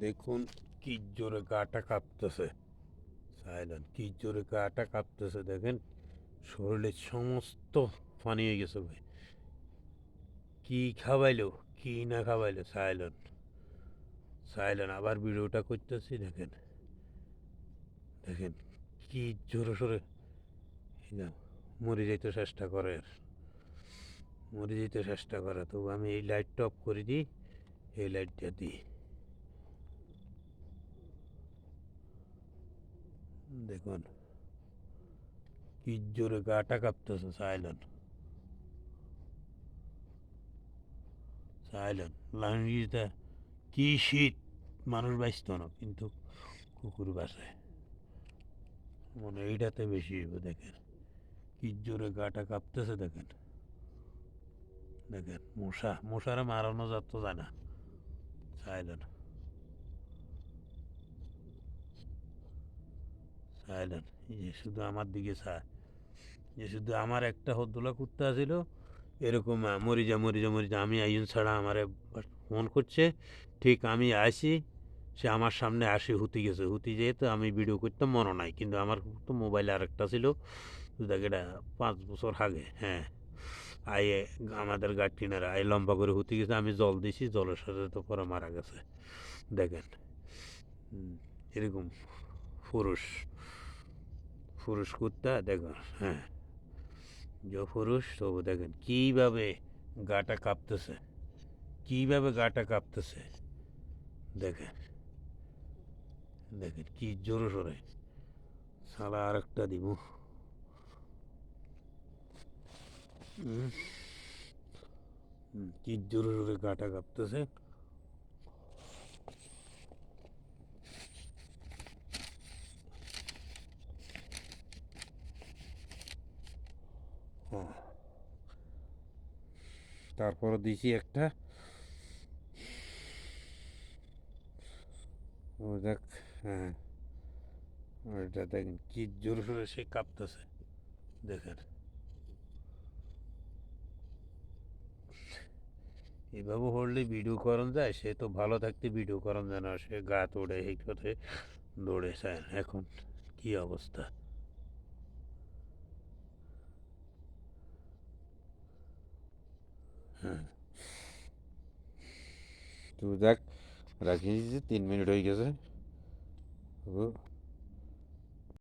দেখুন কি জোরে গাটা কাঁপতেছে। সাইলেন্ট কি জোরে গাটা কাঁপতেছে দেখেন, শরীরের সমস্ত পানি হয়ে গেছে ভাই। কি খাওয়াইলো কি না খাওয়াইলো। সাইলেন্ট সাইলেন্ট আবার ভিডিওটা করতেছি দেখেন। দেখেন কি জোরে সোরে মরে যেতে চেষ্টা করে, মরে যেতে চেষ্টা করে। তো আমি এই লাইটটা অফ করে দিই, এই লাইটটা দিই। দেখুন কি জোরে গাটা কাঁপতেছে। সাইলেন্ট সাইলেন্ট লাইনটা কি শীত, মানুষ বাঁচত না কিন্তু কুকুর বাঁচে। মানে এইটাতে বেশি হইব। দেখেন কি জোরে গাটা কাঁপতেছে। দেখেন দেখেন মশারা মারানো যাত যায় না। সাইলেন্ট সাইলেন্ট এই যে শুধু আমার দিকে চায়, যে শুধু আমার একটা হদ্দুলা কুত্তা ছিল এরকম মরি যা আমি আইন ছাড়া আমারে ফোন করছে। ঠিক আমি আসি, সে আমার সামনে আসি হুতি গেছে। হুতি যেহেতু আমি ভিডিও করতাম মনে নাই, কিন্তু আমার তো মোবাইলে আরেকটা ছিল। দেখ এটা 5 বছর আগে। হ্যাঁ, আয়ে আমাদের গাড়ি কিনারে আই লম্বা করে হুতি গেছে। আমি জল দিছি, জলের সাথে তো পরে মারা গেছে। দেখেন এরকম পুরুষ পুরুষ কুত্তা দেখুন। হ্যাঁ, যে পুরুষ তবু দেখেন কীভাবে গাটা কাঁপতেছে, কীভাবে গাটা কাঁপতেছে। দেখেন দেখেন কি জোরে সোরে। সালা আরেকটা দিব। কি জোরে সোরে গাটা কাঁপতেছে। হ্যাঁ, তারপরে দিছি একটা। ও দেখ। হ্যাঁ, ওইটা দেখেন কি জোরে সোরে সে কাঁপতেছে। দেখেন এভাবে হলে ভিডিও করান যায়। সে তো ভালো থাকতে ভিডিও করান যায় না, সে গা তোড়ে এই পথে দৌড়ে যায়। এখন কি অবস্থা। হ্যাঁ, তো দেখ রাখি 3 মিনিট হয়ে গেছে।